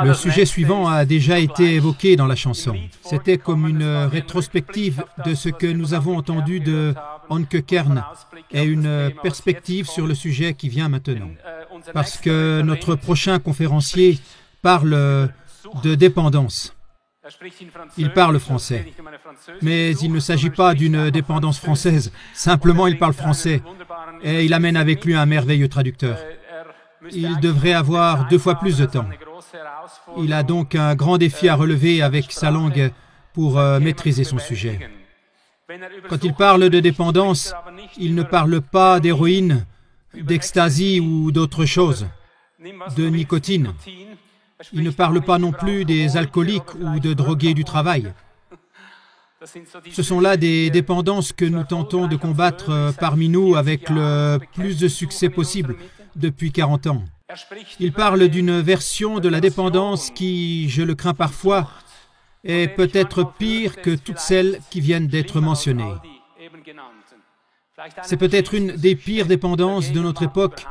Le sujet suivant a déjà été évoqué dans la chanson. C'était comme une rétrospective de ce que nous avons entendu de Anke Kern et une perspective sur le sujet qui vient maintenant. Parce que notre prochain conférencier parle de dépendance. Il parle français. Mais il ne s'agit pas d'une dépendance française. Simplement, il parle français. Et il amène avec lui un merveilleux traducteur. Il devrait avoir 2 fois plus de temps. Il a donc un grand défi à relever avec sa langue pour maîtriser son sujet. Quand il parle de dépendance, il ne parle pas d'héroïne, d'ecstasy ou d'autre chose, de nicotine. Il ne parle pas non plus des alcooliques ou de drogués du travail. Ce sont là des dépendances que nous tentons de combattre parmi nous avec le plus de succès possible depuis 40 ans. Il parle d'une version de la dépendance qui, je le crains parfois, est peut-être pire que toutes celles qui viennent d'être mentionnées. C'est peut-être une des pires dépendances de notre époque.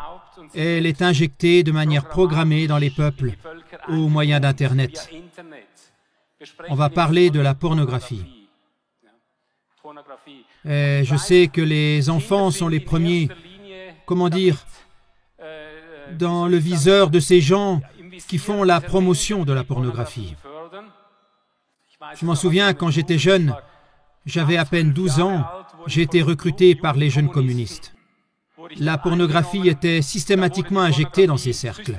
Elle est injectée de manière programmée dans les peuples au moyen d'Internet. On va parler de la pornographie. Et je sais que les enfants sont les premiers, dans le viseur de ces gens qui font la promotion de la pornographie. Je m'en souviens, quand j'étais jeune, j'avais à peine 12 ans, j'ai été recruté par les jeunes communistes. La pornographie était systématiquement injectée dans ces cercles.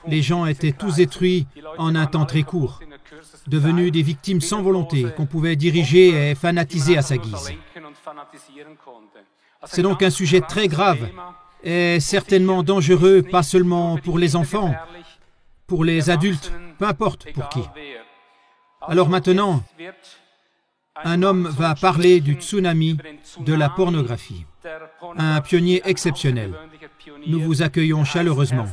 Les gens étaient tous détruits en un temps très court, devenus des victimes sans volonté, qu'on pouvait diriger et fanatiser à sa guise. C'est donc un sujet très grave et certainement dangereux, pas seulement pour les enfants, pour les adultes, peu importe pour qui. Alors maintenant, un homme va parler du tsunami de la pornographie, un pionnier exceptionnel. Nous vous accueillons chaleureusement.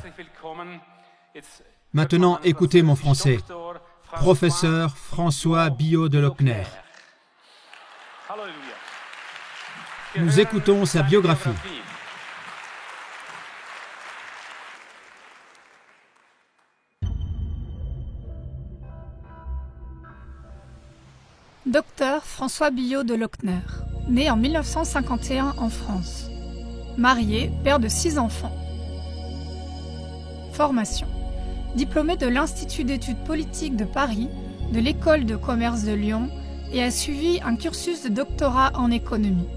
Maintenant, écoutez mon français. Professeur François Billot de Lochner. Nous écoutons sa biographie. Docteur François Billot de Lochner, né en 1951 en France. Marié, père de 6 enfants. Formation. Diplômé de l'Institut d'études politiques de Paris, de l'École de commerce de Lyon et a suivi un cursus de doctorat en économie.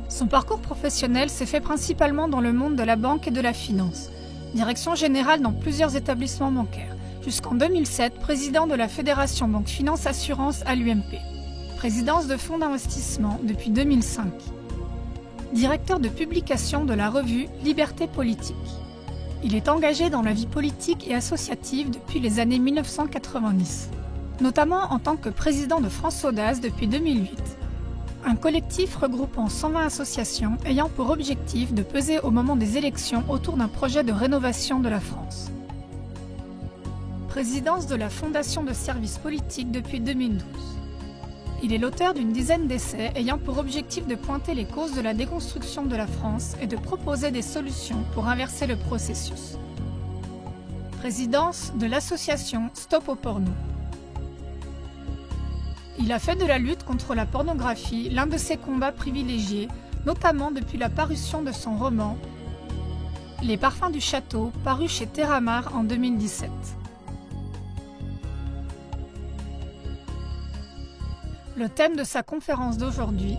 Son parcours professionnel s'est fait principalement dans le monde de la banque et de la finance, direction générale dans plusieurs établissements bancaires, jusqu'en 2007 président de la Fédération Banque Finance Assurance à l'UMP. Présidence de fonds d'investissement depuis 2005. Directeur de publication de la revue Liberté politique. Il est engagé dans la vie politique et associative depuis les années 1990, notamment en tant que président de France Audace depuis 2008, un collectif regroupant 120 associations ayant pour objectif de peser au moment des élections autour d'un projet de rénovation de la France. Présidence de la Fondation de services politiques depuis 2012. Il est l'auteur d'une dizaine d'essais ayant pour objectif de pointer les causes de la déconstruction de la France et de proposer des solutions pour inverser le processus. Présidence de l'association Stop au porno. Il a fait de la lutte contre la pornographie l'un de ses combats privilégiés, notamment depuis la parution de son roman « Les parfums du château » paru chez Terramar en 2017. Le thème de sa conférence d'aujourd'hui,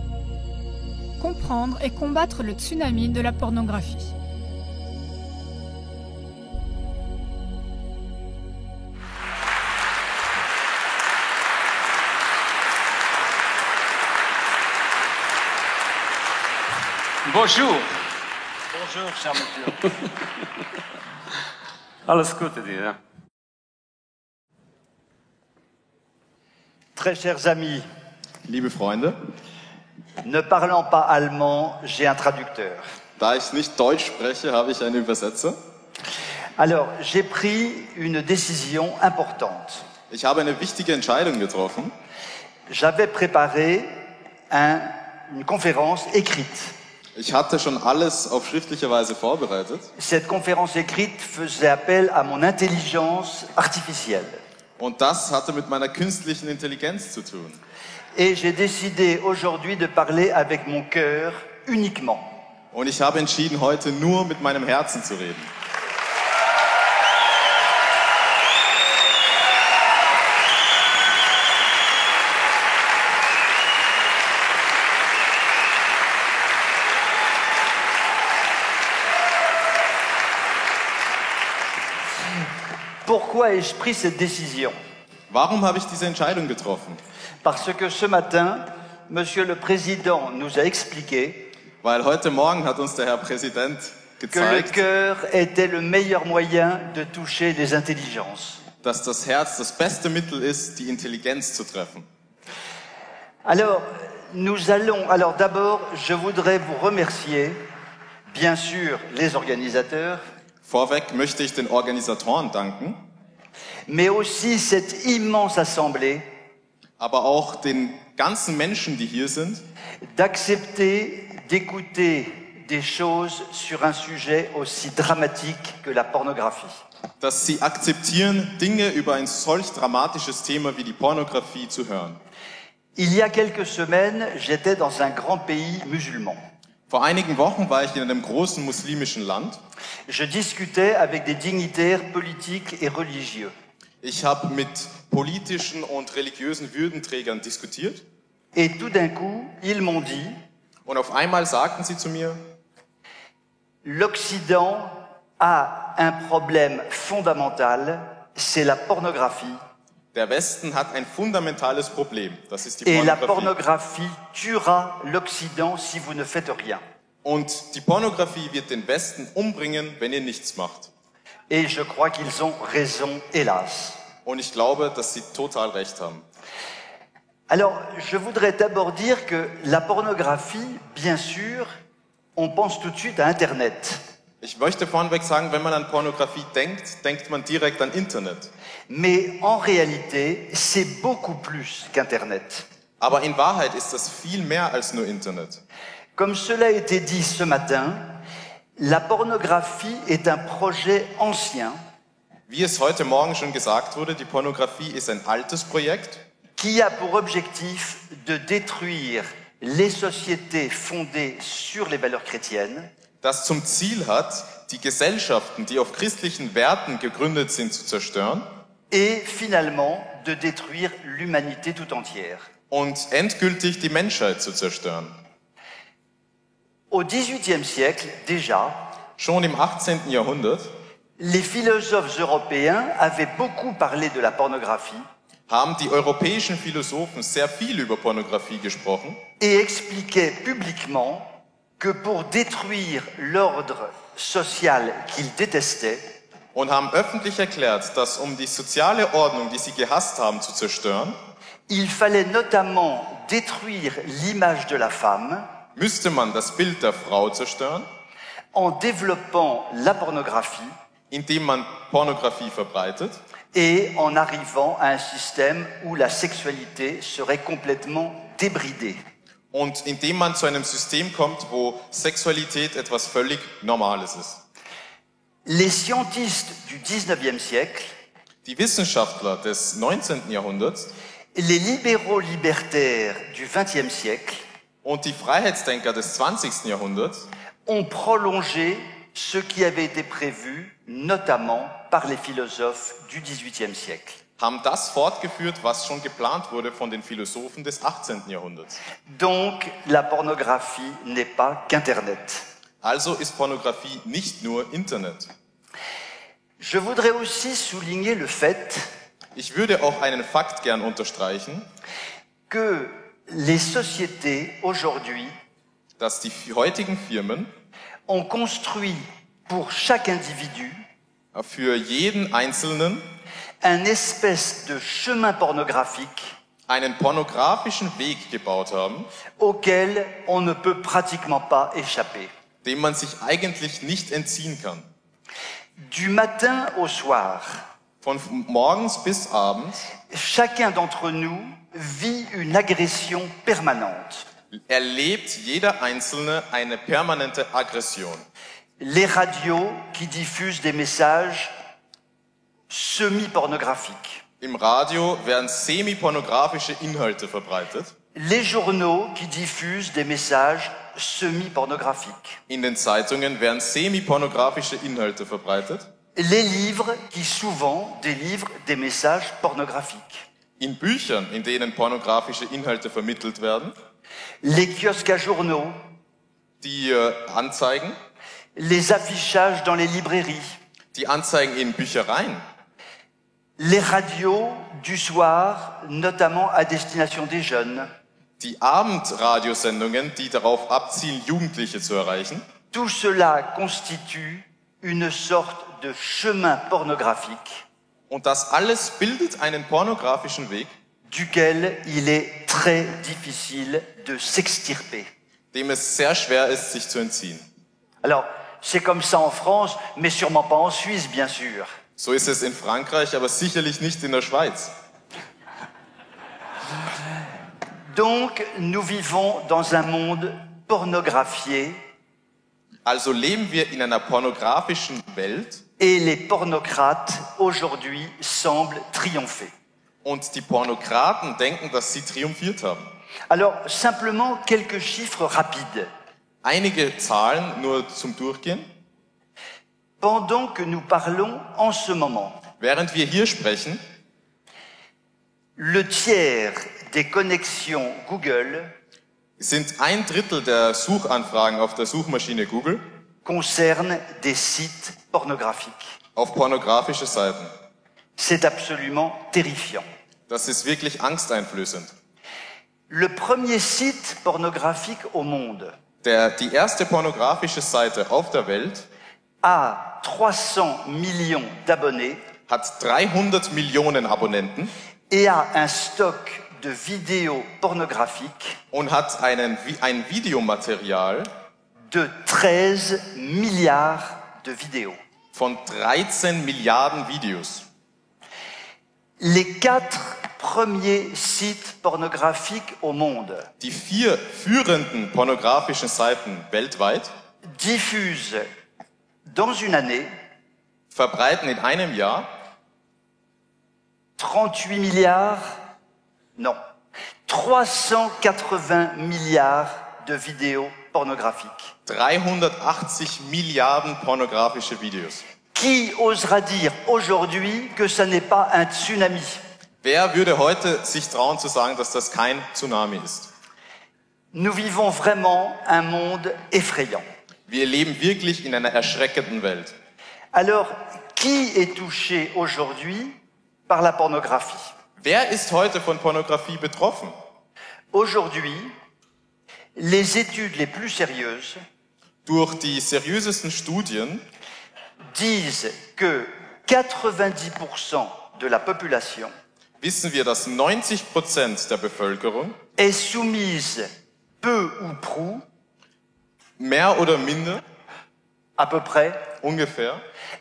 comprendre et combattre le tsunami de la pornographie. Bonjour. Bonjour, cher monsieur. Alles Gute dir. Très chers amis, Liebe Freunde, ne parlant pas allemand, j'ai un traducteur. da ich nicht Deutsch spreche, habe ich einen Übersetzer. Alors, j'ai pris une décision importante. Ich habe eine wichtige Entscheidung getroffen. J'avais préparé une conférence écrite. Ich hatte schon alles auf schriftliche Weise vorbereitet. Cette conférence écrite faisait appel à mon intelligence artificielle. Und das hatte mit meiner künstlichen Intelligenz zu tun. Et j'ai décidé aujourd'hui de parler avec mon cœur uniquement. Und ich habe entschieden, heute nur mit meinem Herzen zu reden. Pourquoi ai-je pris cette décision? Warum habe ich diese Entscheidung getroffen? Parce que ce matin, Monsieur le Président nous a expliqué Weil heute Morgen hat uns der Herr Präsident que le gezeigt, cœur était le meilleur moyen de toucher les intelligences. dass das Herz das beste Mittel ist, die Intelligenz zu treffen. Alors d'abord, je voudrais vous remercier, bien sûr, les organisateurs, Vorweg möchte ich den Organisatoren danken, mais aussi cette immense assemblée aber auch den ganzen Menschen, die hier sind, d'accepter d'écouter des choses sur un sujet aussi dramatique que la pornographie. dass sie akzeptieren, Dinge über ein solch dramatisches Thema wie die Pornografie zu hören. Il y a quelques semaines, j'étais dans un grand pays musulman. Vor einigen Wochen war ich in einem großen muslimischen Land. Je discutais avec des dignitaires politiques et religieux. Ich habe mit politischen und religiösen Würdenträgern diskutiert. Et tout d'un coup, ils m'ont dit, Und auf einmal sagten sie zu mir, l'Occident a un problème fondamental, c'est la pornographie. der Westen hat ein fundamentales Problem. Das ist die Et la Pornografie. pornographie tuera l'Occident si vous ne faites rien. Und die Pornografie wird den Westen umbringen, wenn ihr nichts macht. Et je crois qu'ils ont raison, hélas. Und ich glaube, dass sie total recht haben. Alors, je voudrais d'abord dire que la pornographie, bien sûr, on pense tout de suite à Internet. Ich möchte vorneweg sagen, wenn man an Pornografie denkt, denkt man direkt an Internet. Mais en réalité, c'est beaucoup plus qu'Internet. Aber in Wahrheit ist das viel mehr als nur Internet. Comme cela a été dit ce matin, la pornographie est un projet ancien Wie es heute Morgen schon gesagt wurde, die Pornografie ist ein altes Projekt, qui a pour objectif de détruire les sociétés fondées sur les valeurs chrétiennes das zum Ziel hat, die Gesellschaften, die auf christlichen Werten gegründet sind, zu zerstören et finalement de détruire l'humanité tout entière. und endgültig die Menschheit zu zerstören. Au XVIIIe siècle, déjà, Schon im 18. Jahrhundert les philosophes européens avaient beaucoup parlé de la pornographie haben die europäischen Philosophen sehr viel über Pornografie gesprochen et expliquaient publiquement que pour détruire l'ordre social qu'ils détestaient, und haben öffentlich erklärt, dass um die soziale Ordnung, die sie gehasst haben, zu zerstören, il fallait notamment détruire l'image de la femme müsste man das Bild der Frau zerstören, en développant la pornographie indem man Pornografie verbreitet et en arrivant à un système où la sexualité serait complètement débridée. und indem man zu einem System kommt, wo Sexualität etwas völlig Normales ist. Les scientistes du XIXe siècle, Die Wissenschaftler des 19. Jahrhunderts les libéraux libertaires du XXe siècle und die Freiheitsdenker des 20. Jahrhunderts ont prolongé ce qui avait été prévu, notamment par les philosophes du XVIIIe siècle. haben das fortgeführt, was schon geplant wurde von den Philosophen des 18. Jahrhunderts. Donc, la pornographie n'est pas qu'Internet. Also ist Pornografie nicht nur Internet. Je voudrais aussi souligner le fait Ich würde auch einen Fakt gern unterstreichen, que les sociétés aujourd'hui dass die heutigen Firmen ont construit pour chaque individu für jeden Einzelnen un espèce de chemin pornographique einen pornografischen Weg gebaut haben, auquel on ne peut pratiquement pas échapper. dem man sich eigentlich nicht entziehen kann. Du matin au soir, Von morgens bis abends chacun d'entre nous vit une agression permanente. erlebt jeder Einzelne eine permanente Aggression. Les radios qui diffusent des messages semi-pornographiques. Im Radio werden semi-pornografische Inhalte verbreitet. Les journaux qui diffusent des messages semi-pornographiques. In den Zeitungen werden semi-pornografische Inhalte verbreitet. Les livres qui souvent délivrent des messages pornographiques. In Büchern, in denen pornografische Inhalte vermittelt werden. Les kiosques à journaux. Die Anzeigen. Les affichages dans les librairies. Die Anzeigen in Büchereien. Les radios du soir, notamment à destination des jeunes. Die Abendradiosendungen, die darauf abzielen, Jugendliche zu erreichen. Tout cela constitue une sorte de chemin pornographique. Und das alles bildet einen pornografischen Weg, duquel il est très difficile de s'extirper. dem es sehr schwer ist, sich zu entziehen. Alors, c'est comme ça en France, mais sûrement pas en Suisse, bien sûr. So ist es in Frankreich, aber sicherlich nicht in der Schweiz. Donc, nous vivons dans un monde pornographié Also leben wir in einer pornografischen Welt et les pornocrates aujourd'hui semblent triompher. und die Pornokraten denken, dass sie triumphiert haben. Alors, simplement quelques chiffres rapides. Einige Zahlen nur zum Durchgehen. Pendant que nous parlons en ce moment, Während wir hier sprechen, le tiers des connexions Google sind 1/3 der Suchanfragen auf der Suchmaschine Google concernent des sites pornographiques. auf pornografische Seiten. C'est absolument terrifiant. Das ist wirklich angsteinflößend. Le premier site pornographique au monde Die erste pornografische Seite auf der Welt a 300 millions d'abonnés hat 300 Millionen Abonnenten et a un stock de vidéos pornographiques und hat ein Videomaterial de 13 milliards de vidéos. von 13 Milliarden Videos. Les 4 premiers sites pornographiques au monde Die 4 führenden pornografischen Seiten weltweit diffusent dans une année verbreiten in einem Jahr 38 milliards, non, 380 milliards de vidéos pornographiques. 380 Milliarden pornografische Videos. Qui osera dire aujourd'hui que ça n'est pas un tsunami? Wer würde heute sich trauen zu sagen, dass das kein Tsunami ist? Nous vivons vraiment un monde effrayant. Wir leben wirklich in einer erschreckenden Welt. Alors, qui est touché aujourd'hui par la pornographie? Wer ist heute von Pornografie betroffen? Aujourd'hui, les études les plus sérieuses Durch die seriösesten Studien disent que 90% de la population wissen wir, dass 90% der Bevölkerung est soumise peu ou prou, mehr oder minder, à peu près, ungefähr,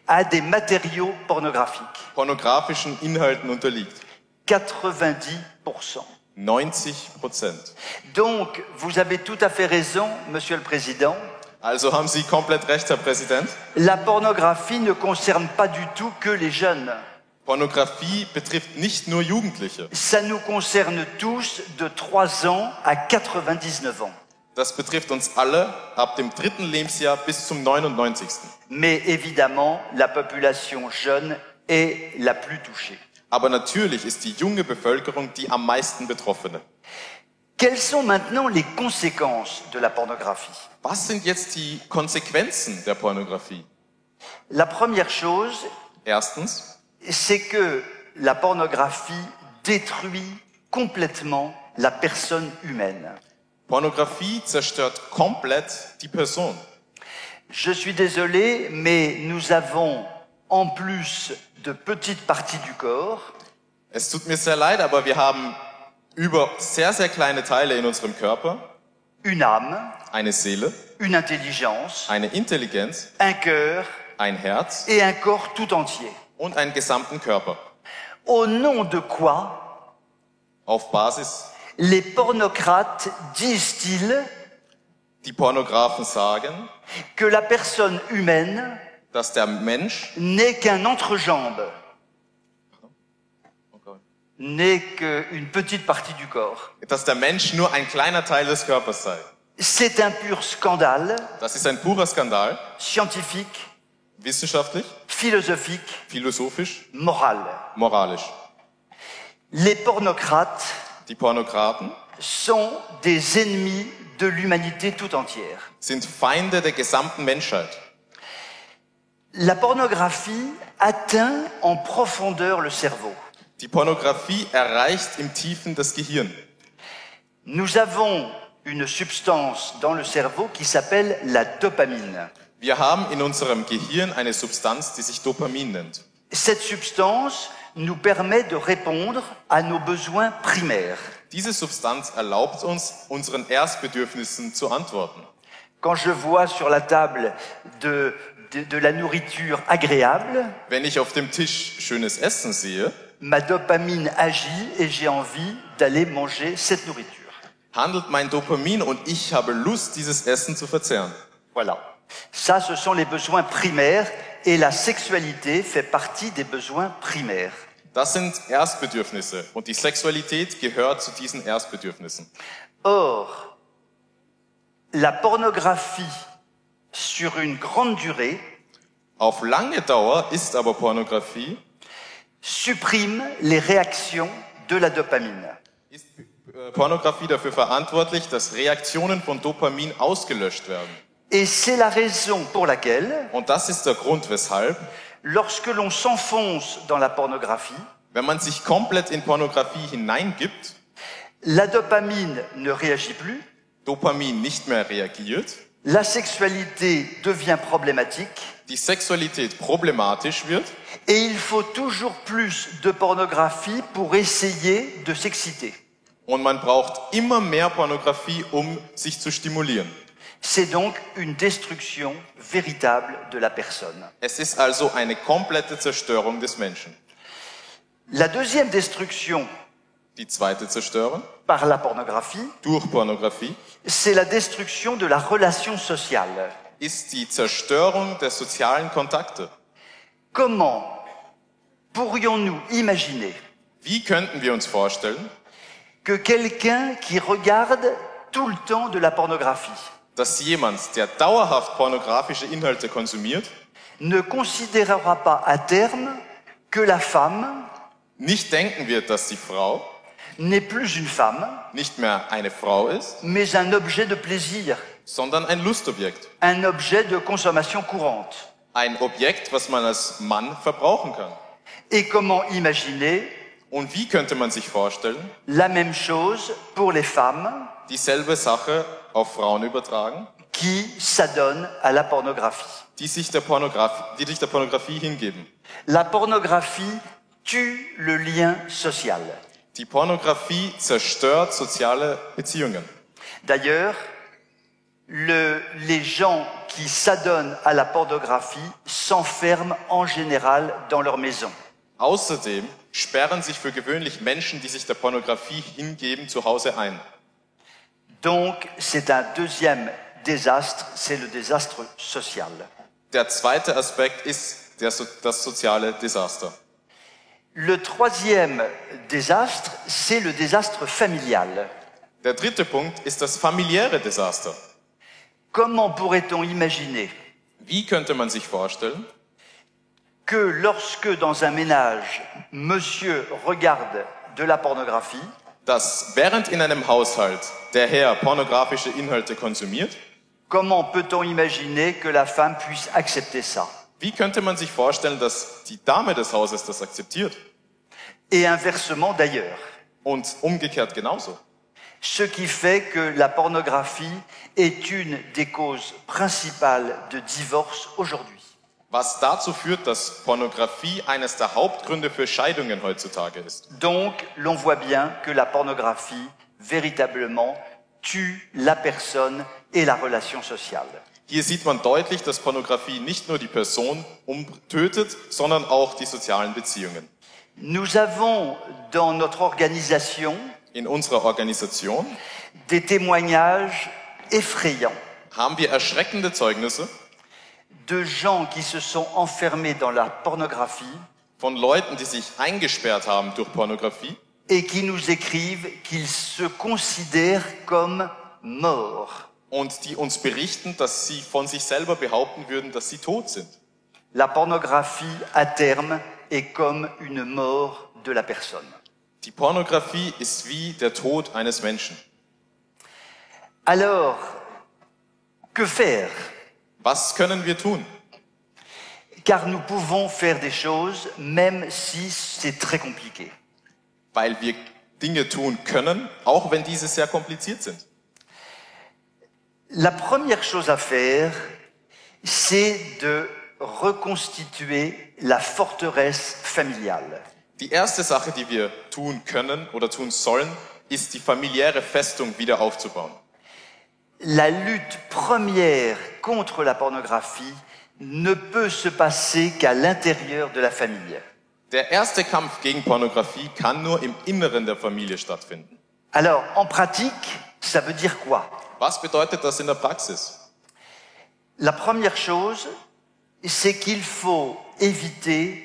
à des matériaux pornographiques. pornografischen Inhalten unterliegt. 90%. 90%. Donc, vous avez tout à fait raison, Monsieur le Président. Also haben Sie komplett recht, Herr Präsident. La pornographie ne concerne pas du tout que les jeunes. Pornografie betrifft nicht nur Jugendliche. Ça nous concerne tous de 3 ans à 99 ans. Das betrifft uns alle ab dem 3. Lebensjahr bis zum 99. Mais évidemment, la population jeune est la plus touchée. Aber natürlich ist die junge Bevölkerung die am meisten Betroffene. Quelles sont maintenant les conséquences de la pornographie? Was sind jetzt die Konsequenzen der Pornografie? La première chose, Erstens, c'est que la pornographie détruit complètement la personne humaine. Pornografie zerstört komplett die Person. Je suis désolé, mais nous avons, en plus de petites parties du corps, Es tut mir sehr leid, aber wir haben über sehr, sehr kleine Teile in unserem Körper une âme, eine Seele, une intelligence, eine Intelligenz, un cœur ein Herz et un corps tout entier. und einen gesamten Körper. Au nom de quoi Auf Basis Les pornocrates disent-ils Die Pornografen sagen, que la personne humaine dass der Mensch, n'est qu'un entrejambe, n'est qu'une petite partie du corps. dass der Mensch nur ein kleiner Teil des Körpers sei. C'est un pur scandale Das ist ein purer Skandal, scientifique, wissenschaftlich, philosophique, philosophisch, moral. moralisch. Les pornocrates Die Pornokraten sont des ennemis de l'humanité tout entière. sind Feinde der gesamten Menschheit. La pornographie atteint en profondeur le cerveau. Die Pornografie erreicht im Tiefen das Gehirn. Nous avons une substance dans le cerveau qui s'appelle la dopamine. Wir haben in unserem Gehirn eine Substanz, die sich Dopamin nennt. Cette substance nous permet de répondre à nos besoins primaires. Diese Substanz erlaubt uns, unseren Erstbedürfnissen zu antworten. Quand je vois sur la table de la nourriture agréable, Wenn ich auf dem Tisch schönes Essen sehe, ma dopamine agit et j'ai envie d'aller manger cette nourriture. handelt mein Dopamin und ich habe Lust, dieses Essen zu verzehren. Voilà. Ça, ce sont les besoins primaires et la sexualité fait partie des besoins primaires. Das sind Erstbedürfnisse und die Sexualität gehört zu diesen Erstbedürfnissen. Or, la pornographie sur une grande durée Auf lange Dauer ist aber Pornografie, supprime les réactions de la dopamine. ist Pornografie dafür verantwortlich, dass Reaktionen von Dopamin ausgelöscht werden. Et c'est la raison pour laquelle, Und das ist der Grund, weshalb, lorsque l'on s'enfonce dans la pornographie, wenn man sich komplett in Pornografie hineingibt, la dopamine ne réagit plus, Dopamin nicht mehr reagiert, la sexualité devient problématique die Sexualität problematisch wird et il faut toujours plus de pornographie pour essayer de s'exciter. und man braucht immer mehr Pornografie, um sich zu stimulieren. C'est donc une destruction véritable de la personne. Es ist also eine komplette Zerstörung des Menschen. La deuxième destruction Die zweite Zerstörung par la pornographie, durch Pornografie c'est la destruction de la relation sociale. ist die Zerstörung der sozialen Kontakte. Comment pourrions-nous imaginer Wie könnten wir uns vorstellen, que quelqu'un qui regarde tout le temps de la pornographie dass jemand, der dauerhaft pornografische Inhalte konsumiert, ne considérera pas à terme que la femme nicht denken wird, dass die Frau n'est plus une femme, nicht mehr eine Frau ist, mais un objet de plaisir, sondern ein Lustobjekt. un objet de consommation courante. Ein Objekt, was man als Mann verbrauchen kann. Et comment imaginer Und wie könnte man sich vorstellen, la même chose pour les femmes dieselbe Sache auf Frauen übertragen, qui s'adonnent à la pornographie? die sich der Pornografie hingeben? La pornographie tue le lien social. Die Pornografie zerstört soziale Beziehungen. D'ailleurs, les gens qui s'adonnent à la pornographie s'enferment en général dans leur maison. Außerdem sperren sich für gewöhnlich Menschen, die sich der Pornografie hingeben, zu Hause ein. Donc, c'est un deuxième désastre, c'est le désastre social. Der zweite Aspekt ist das soziale Desaster. Le troisième désastre, c'est le désastre familial. Der dritte Punkt ist das familiäre Desaster. Comment pourrait-on imaginer Wie könnte man sich vorstellen, que lorsque dans un ménage, monsieur regarde de la pornographie, dass während in einem Haushalt der Herr pornografische Inhalte konsumiert, comment peut-on imaginer que la femme puisse accepter ça? wie könnte man sich vorstellen, dass die Dame des Hauses das akzeptiert? Et inversement d'ailleurs. Und umgekehrt genauso. Ce qui fait que la pornographie est une des causes principales de divorce aujourd'hui. Was dazu führt, dass Pornografie eines der Hauptgründe für Scheidungen heutzutage ist. Donc, l'on voit bien que la pornographie, véritablement, tue la personne et la relation sociale. Hier sieht man deutlich, dass Pornografie nicht nur die Person tötet, sondern auch die sozialen Beziehungen. Nous avons dans notre organisation In unserer Organisation des témoignages effrayants haben wir erschreckende Zeugnisse de gens qui se sont enfermés dans la pornographie von Leuten, die sich eingesperrt haben durch Pornografie et qui nous écrivent qu'ils se considèrent comme morts. und die uns berichten, dass sie von sich selber behaupten würden, dass sie tot sind. La pornographie, à terme, est comme une mort de la personne. Die Pornografie ist wie der Tod eines Menschen. Alors, que faire? Was können wir tun? Car nous pouvons faire des choses, même si c'est très compliqué. Weil wir Dinge tun können, auch wenn diese sehr kompliziert sind. La première chose à faire, c'est de reconstituer la forteresse familiale. Die erste Sache, die wir tun können oder tun sollen, ist die familiäre Festung wieder aufzubauen. La lutte première contre la pornographie ne peut se passer qu'à l'intérieur de la famille. Der erste Kampf gegen Pornografie kann nur im Inneren der Familie stattfinden. Alors, en pratique, ça veut dire quoi? Was bedeutet das in der Praxis? La première chose, c'est qu'il faut éviter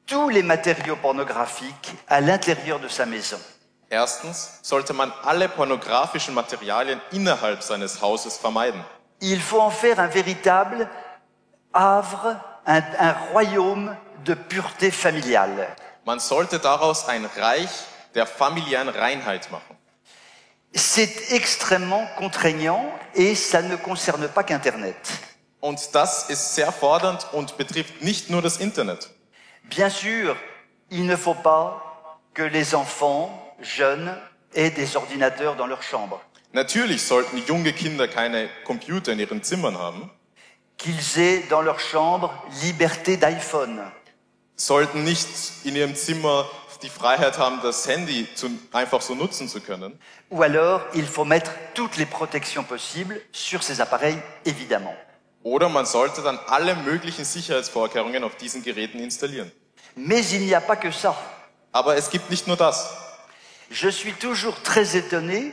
tous les matériaux pornographiques à l'intérieur de sa maison. Erstens sollte man alle pornografischen Materialien innerhalb seines Hauses vermeiden. Il faut en faire un véritable havre, un royaume de pureté familiale. Man sollte daraus ein Reich der familiären Reinheit machen. C'est extrêmement contraignant et ça ne concerne pas qu'Internet. Und das ist sehr fordernd und betrifft nicht nur das Internet. Bien sûr, il ne faut pas que les enfants jeunes aient des ordinateurs dans leur chambre, Natürlich sollten junge Kinder keine Computer in ihren Zimmern haben, qu'ils aient dans leur chambre liberté d'iPhone, sollten nicht in ihrem Zimmer die Freiheit haben, das Handy einfach so nutzen zu können. ou alors il faut mettre toutes les protections possibles sur ces appareils, évidemment. Oder man sollte dann alle möglichen Sicherheitsvorkehrungen auf diesen Geräten installieren. Mais il n'y a pas que ça. Aber es gibt nicht nur das. Je suis toujours très étonné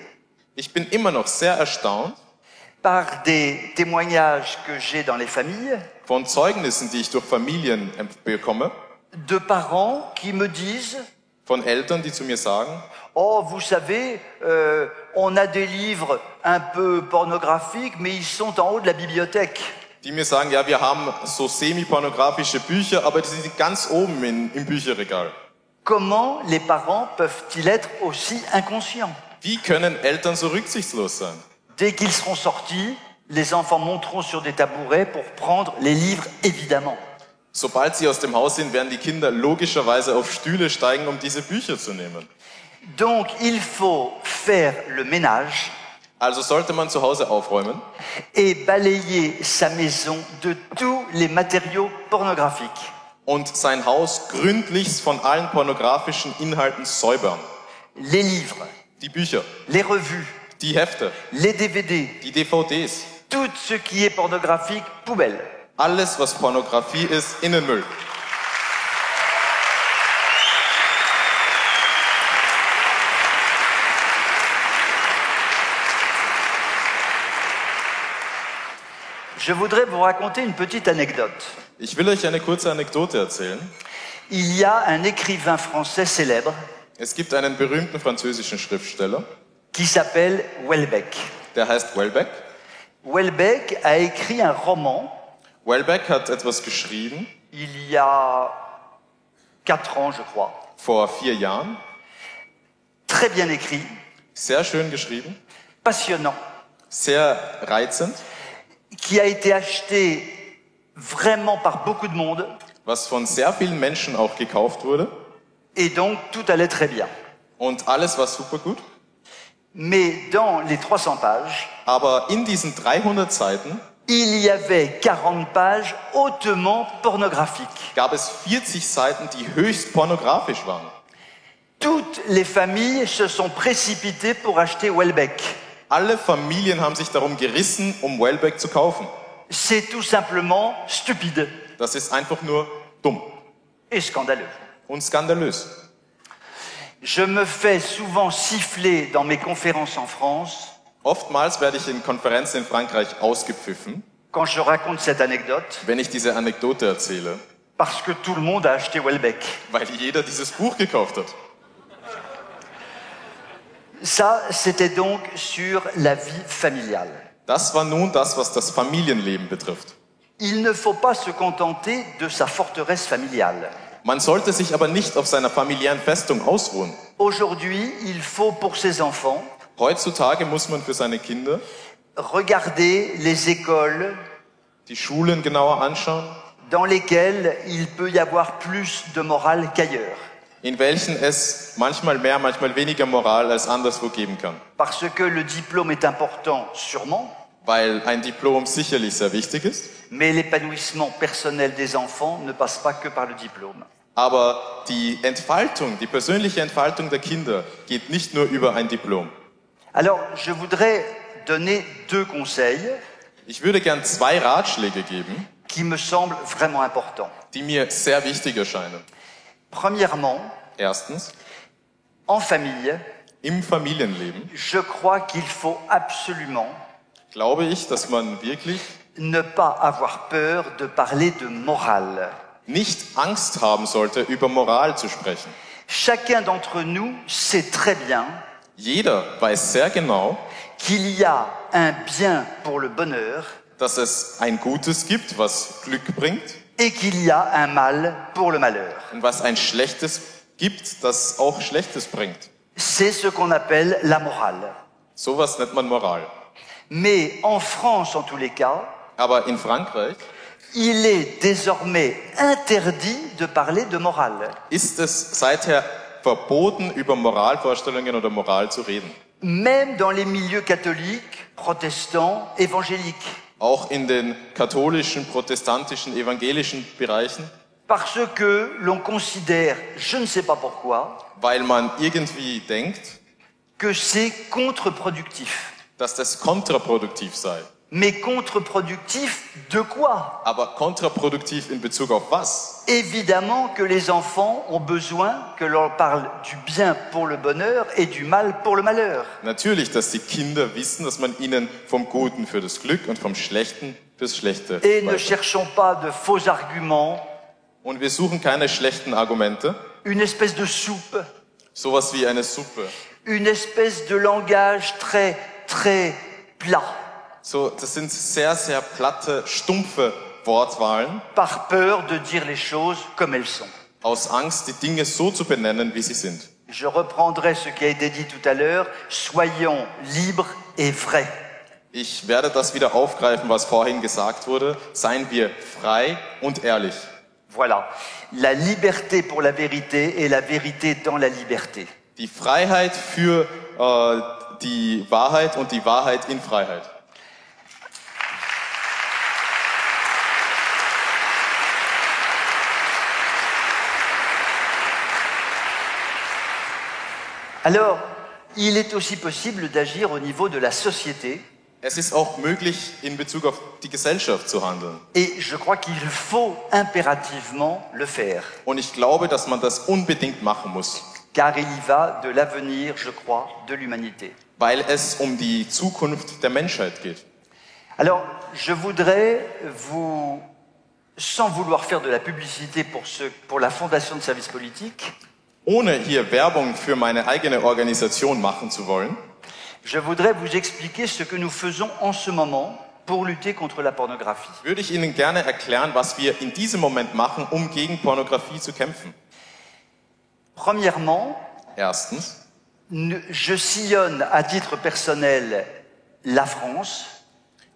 Ich bin immer noch sehr erstaunt par des témoignages que j'ai dans les familles von Zeugnissen, die ich durch Familien bekomme, de parents qui me disent von Eltern, die zu mir sagen, « Oh, vous savez, on a des livres un peu pornographiques, mais ils sont en haut de la bibliothèque. » die mir sagen, ja, wir haben so semi-pornografische Bücher, aber die sind ganz oben im Bücherregal. Comment les parents peuvent-ils être aussi inconscients? Wie können Eltern so rücksichtslos sein? Dès qu'ils seront sortis, les enfants monteront sur des tabourets pour prendre les livres, évidemment. Sobald sie aus dem Haus sind, werden die Kinder logischerweise auf Stühle steigen, um diese Bücher zu nehmen. Donc, il faut faire le ménage Also sollte man zu Hause aufräumen et balayer sa maison de tous les matériaux pornographiques. und sein Haus gründlichst von allen pornografischen Inhalten säubern. Les livres, Die Bücher, les revues, die Hefte, les DVD, die DVDs, tout ce qui est pornographique, poubelle. alles, was Pornografie ist, in den Müll. Je voudrais vous raconter une petite anecdote. Ich will euch eine kurze Anekdote erzählen. Il y a un écrivain français célèbre Es gibt einen berühmten französischen Schriftsteller, qui s'appelle Houellebecq. der heißt Houellebecq. Houellebecq a écrit un roman Houellebecq hat etwas geschrieben, il y a 4 ans, je crois. vor 4 Jahren, Très bien écrit, sehr schön geschrieben, passionnant, sehr reizend, qui a été acheté vraiment par beaucoup de monde, was von sehr vielen Menschen auch gekauft wurde. et donc tout allait très bien. Und alles war super gut. Mais dans les 300 pages, Aber in diesen 300 Seiten il y avait 40 pages hautement pornographiques. gab es 40 Seiten, die höchst pornografisch waren. Toutes les familles se sont précipitées pour acheter Houellebecq. Alle Familien haben sich darum gerissen, um Houellebecq zu kaufen. C'est tout simplement stupide Das ist einfach nur dumm et scandaleux. und skandalös. Je me fais souvent siffler dans mes conférences en France Oftmals werde ich in Konferenzen in Frankreich ausgepfiffen, quand je raconte cette anecdote, wenn ich diese Anekdote erzähle, parce que tout le monde a acheté Houellebecq. weil jeder dieses Buch gekauft hat. Ça, c'était donc sur la vie familiale. Das war nun das, was das Familienleben betrifft. Il ne faut pas se contenter de sa forteresse familiale. Man sollte sich aber nicht auf seiner familiären Festung ausruhen. Aujourd'hui, il faut pour ses enfants Heutzutage muss man für seine Kinder regarder les écoles die Schulen genauer anschauen, dans lesquelles il peut y avoir plus de morale qu'ailleurs. in welchen es manchmal mehr, manchmal weniger Moral als anderswo geben kann. Parce que le diplôme est important, sûrement, Weil ein Diplom sicherlich sehr wichtig ist, mais l'épanouissement personnel des enfants ne passe pas que par le diplôme. aber die Entfaltung, die persönliche Entfaltung der Kinder geht nicht nur über ein Diplom. Alors, je voudrais donner 2 conseils Ich würde gern 2 Ratschläge geben, qui me semblent vraiment importants. die mir sehr wichtig erscheinen. Premièrement, Erstens, en famille, im Familienleben je crois qu'il faut absolument glaube ich, dass man wirklich ne pas avoir peur de parler de morale. nicht Angst haben sollte, über Moral zu sprechen. Chacun d'entre nous sait très bien Jeder weiß sehr genau, qu'il y a un bien pour le bonheur dass es ein Gutes gibt, was Glück bringt, et qu'il y a un mal pour le malheur. und was ein Schlechtes gibt, das auch Schlechtes bringt. C'est ce qu'on appelle la morale. Sowas nennt man Moral. Mais en France, en tous les cas, Aber in Frankreich il est désormais interdit de parler de morale. ist es seither verboten, über Moralvorstellungen oder Moral zu reden. Même dans les milieux catholiques, protestants, évangéliques. Auch in den katholischen, protestantischen, evangelischen Bereichen, Parce que l'on considère, je ne sais pas pourquoi, weil man irgendwie denkt, que c'est contre-productif. dass das kontraproduktiv sei. Mais contre-productif de quoi? Aber kontraproduktiv in Bezug auf was? Évidemment que les enfants ont besoin que l'on parle du bien pour le bonheur et du mal pour le malheur. Natürlich, dass die Kinder wissen, dass man ihnen vom Guten für das Glück und vom Schlechten fürs Schlechte Et ne weiter. cherchons pas de faux arguments, Und wir suchen keine schlechten Argumente, une espèce de soupe, sowas wie eine Suppe. une espèce de langage très, très plat, So, das sind sehr, sehr platte, stumpfe Wortwahlen, par peur de dire les choses comme elles sont. aus Angst, die Dinge so zu benennen, wie sie sind. Je reprendrai ce qui a été dit tout à l'heure, soyons libres et vrais. Ich werde das wieder aufgreifen, was vorhin gesagt wurde. Seien wir frei und ehrlich. Voilà, la liberté pour la vérité et la vérité dans la liberté. Die Freiheit für die Wahrheit und die Wahrheit in Freiheit. Alors, il est aussi possible d'agir au niveau de la société, Es ist auch möglich, in Bezug auf die Gesellschaft zu handeln. et je crois qu'il faut impérativement le faire, Und ich glaube, dass man das unbedingt machen muss, car il y va de l'avenir, je crois, de l'humanité. weil es um die Zukunft der Menschheit geht. Alors, je voudrais vous, sans vouloir faire de la publicité pour la Fondation de service politique, Ohne hier Werbung für meine eigene Organisation machen zu wollen, je voudrais vous expliquer ce que nous faisons en ce moment pour lutter contre la pornographie. würde ich Ihnen gerne erklären, was wir in diesem Moment machen, um gegen Pornografie zu kämpfen. Premièrement, Erstens, je sillonne à titre personnel la France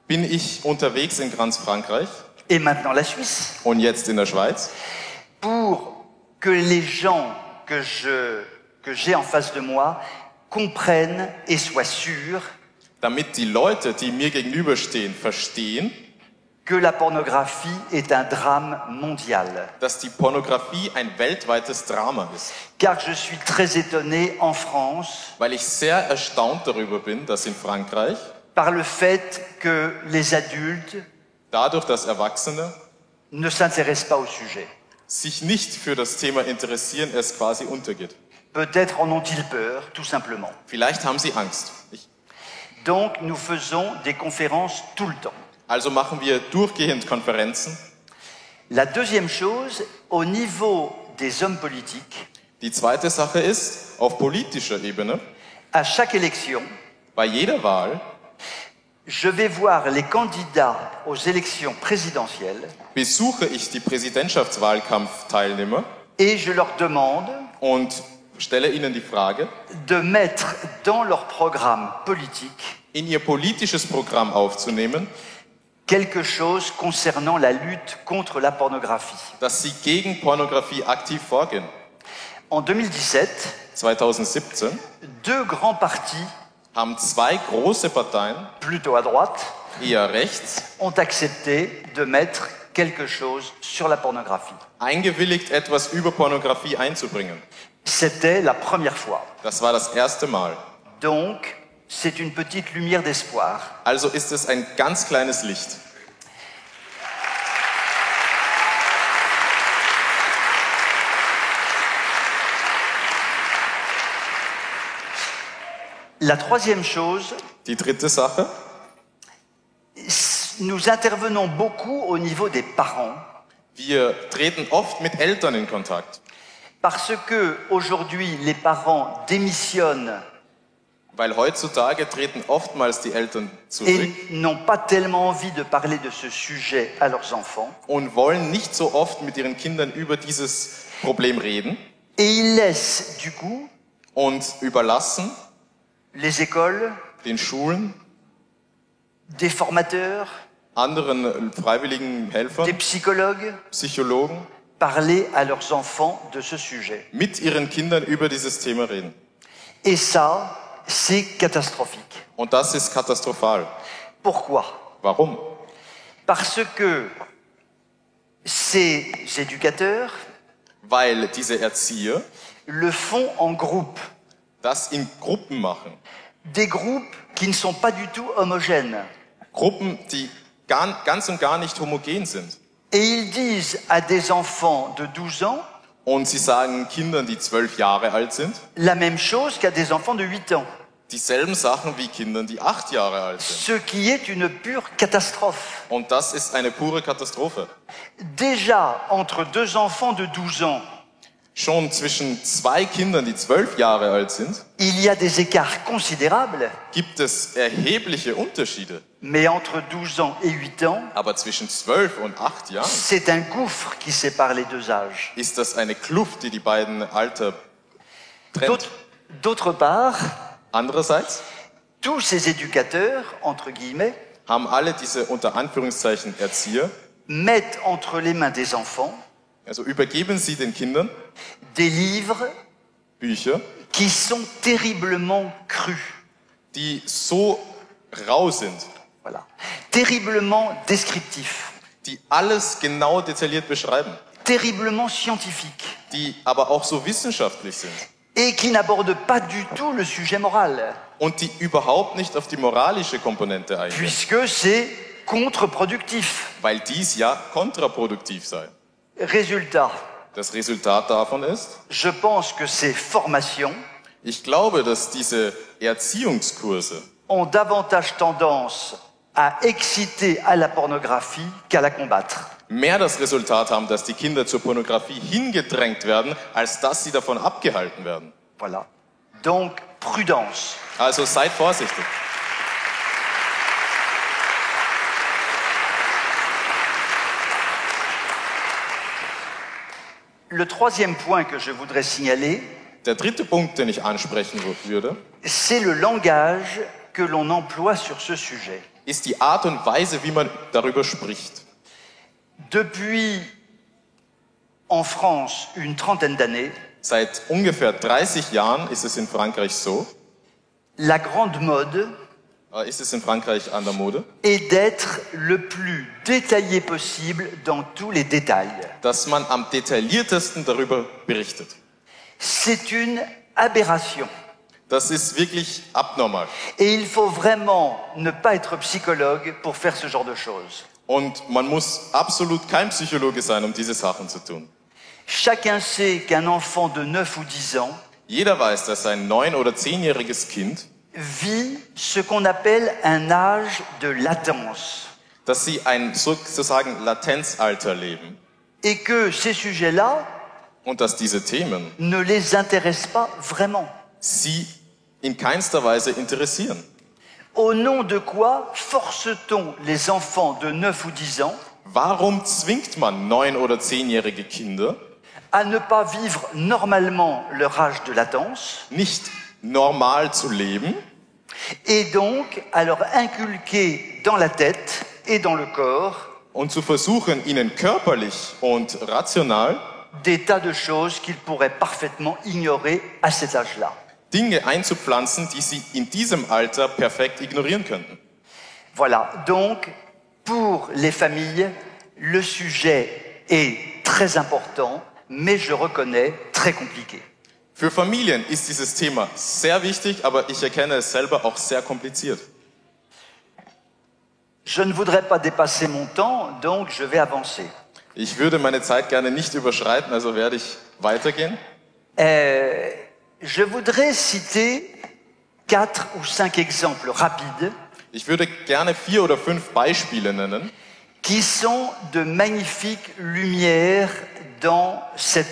bin ich unterwegs in ganz Frankreich et maintenant la Suisse und jetzt in der Schweiz, pour que les gens que j'ai en face de moi comprennent et soient sûrs damit die Leute, die mir gegenüberstehen, verstehen, que la pornographie est un drame mondial. dass die Pornografie ein weltweites Drama ist. Car je suis très étonné en France Weil ich sehr erstaunt darüber bin, dass in Frankreich, par le fait que les adultes dadurch, dass Erwachsene ne s'intéressent pas au sujet. sich nicht für das Thema interessieren, es quasi untergeht. Peut-être en ont-ils peur, tout simplement. Vielleicht haben sie Angst. Donc nous faisons des conférences tout le temps. Also machen wir durchgehend Konferenzen. La deuxième chose, au niveau des hommes politiques, Die zweite Sache ist, auf politischer Ebene, à chaque élection, bei jeder Wahl je vais voir les candidats aux élections présidentielles besuche ich die Präsidentschaftswahlkampfteilnehmer et je leur demande und stelle ihnen die Frage, de mettre dans leur programme politique in ihr politisches Programm aufzunehmen, quelque chose concernant la lutte contre la pornographie. dass sie gegen Pornografie aktiv vorgehen. En 2017, 2017 deux grands partis, haben zwei große Parteien, plutôt à droite, eher rechts, ont accepté de mettre quelque chose sur la pornographie. eingewilligt, etwas über Pornografie einzubringen. C'était la première fois. Das war das erste Mal. Donc, c'est une petite lumière d'espoir. Also ist es ein ganz kleines Licht. La troisième chose, Die dritte Sache, nous intervenons beaucoup au niveau des parents wir treten oft mit Eltern in Kontakt, parce que aujourd'hui les parents démissionnent weil heutzutage treten oftmals die Eltern zurück et n'ont pas tellement envie de parler de ce sujet à leurs enfants und wollen nicht so oft mit ihren Kindern über dieses Problem reden et ils laissent du coup und überlassen les écoles, den Schulen, des formateurs, anderen freiwilligen des Helfern, psychologues Psychologen, parler à leurs enfants de ce sujet. mit ihren Kindern über dieses Thema reden. Et ça, c'est catastrophique. Und das ist katastrophal. Pourquoi? Warum? Parce que ces éducateurs Weil diese Erzieher le font en groupe. das in Gruppen machen. Des groupes qui ne sont pas du tout homogènes. Gruppen, die ganz und gar nicht homogen sind. Et ils disent à des enfants de 12 ans Und sie sagen Kindern, die 12 Jahre alt sind, la même chose qu'à des enfants de 8 ans. dieselben Sachen wie Kindern, die 8 Jahre alt sind. Ce qui est une pure catastrophe. Und das ist eine pure Katastrophe. Déjà, entre deux enfants de 12 ans, Schon zwischen zwei Kindern, die 12 Jahre alt sind, il y a des écarts considérables. gibt es erhebliche Unterschiede. Mais entre 12 ans et 8 ans, Aber zwischen 12 und 8 Jahren c'est un gouffre qui sépare les deux âges. ist das eine Kluft, die die beiden Alter trennt. D'autre part, Andererseits tous ces éducateurs, entre guillemets, haben alle diese unter Anführungszeichen Erzieher, mettent entre les mains des enfants also übergeben sie den Kindern des livres Bücher, qui sont terriblement crus. die so rau sind, Voilà. Terriblement descriptifs, die alles genau detailliert beschreiben, terriblement scientifiques, die aber auch so wissenschaftlich sind et qui n'abordent pas du tout le sujet moral, und die überhaupt nicht auf die moralische Komponente eingehen, puisque c'est contre-productif. weil dies ja kontraproduktiv sei. Résultat, Das Resultat davon ist, je pense que ces formations ich glaube, dass diese Erziehungskurse ont davantage tendance à exciter à la pornographie qu'à la combattre. mehr das Resultat haben, dass die Kinder zur Pornografie hingedrängt werden, als dass sie davon abgehalten werden. Voilà. Donc, prudence. Also seid vorsichtig. Le troisième point que je voudrais signaler, Der dritte Punkt, den ich ansprechen würde, c'est le langage que l'on emploie sur ce sujet. ist die Art und Weise, wie man darüber spricht. Depuis, en France, une trentaine d'années, Seit ungefähr 30 Jahren ist es in Frankreich so, la grande mode ist es in Frankreich an der Mode, est d'être le plus détaillé possible dans tous les détails. dass man am detailliertesten darüber berichtet. C'est une aberration. Das ist wirklich abnormal. Et il faut vraiment ne pas être psychologue pour faire ce genre de choses. Und man muss absolut kein Psychologe sein, um diese Sachen zu tun. Chacun sait qu'un enfant de 9 ou 10 ans Jeder weiß, dass ein 9- oder 10-jähriges Kind, vit ce qu'on appelle un âge de latence. dass sie ein sozusagen Latenzalter leben Et que ces sujets-là und dass diese Themen ne les intéressent pas vraiment. sie in keinster Weise interessieren. Au nom de quoi force-t-on les enfants de 9 ou 10 ans Warum zwingt man 9- oder 10-jährige Kinder, à ne pas vivre normalement leur âge de latence nicht normal zu leben et donc à leur inculquer dans la tête et dans le corps und zu versuchen, ihnen körperlich und rational des tas de choses qu'ils pourraient parfaitement ignorer à cet âge-là. Dinge einzupflanzen, die sie in diesem Alter perfekt ignorieren könnten. Voilà, donc pour les familles, le sujet est très important, mais je reconnais très compliqué. Für Familien ist dieses Thema sehr wichtig, aber ich erkenne es selber auch sehr kompliziert. Je ne voudrais pas dépasser mon temps, donc je vais avancer. Ich würde meine Zeit gerne nicht überschreiten, also werde ich weitergehen. Je voudrais citer 4 ou 5 exemples rapides Ich würde gerne 4 oder 5 Beispiele nennen, qui sont de magnifiques lumières dans ce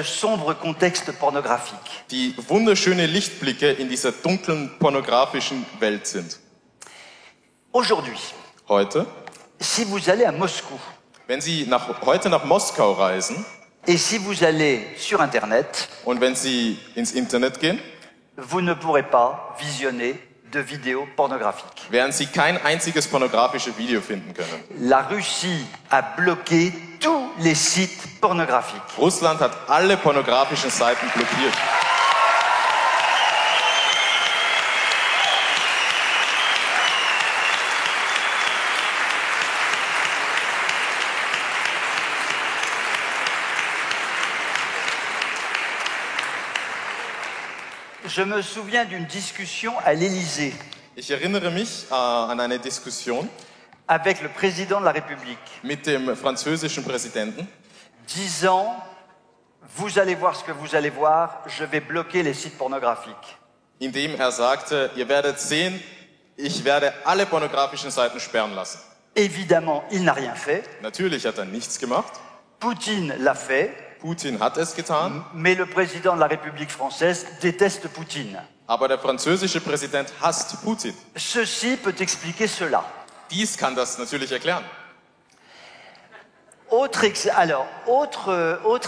sombre contexte pornographique. die wunderschöne Lichtblicke in dieser dunklen pornografischen Welt sind. Aujourd'hui, Heute, si vous allez à Moscou wenn Sie heute nach Moskau reisen et si vous allez sur Internet, und wenn Sie ins Internet gehen, vous ne pourrez pas visionner de vidéos pornographiques. werden Sie kein einziges pornografisches Video finden können. La Russie a bloqué tous les sites pornographiques. Russland hat alle pornografischen Seiten blockiert. Je me souviens d'une discussion à l'Élysée Ich erinnere mich an eine Diskussion avec le président de la République, mit dem französischen Präsidenten, disant « Vous allez voir ce que vous allez voir, je vais bloquer les sites pornographiques. in dem sagte, ihr werdet sehen, ich werde alle pornografischen Seiten sperren lassen. » Évidemment, il n'a rien fait. Natürlich hat er nichts gemacht. Poutine l'a fait, Putin hat es getan, mais le président de la République française déteste Poutine. aber der französische Präsident hasst Putin. Ceci peut expliquer cela. Dies kann das natürlich erklären. Autre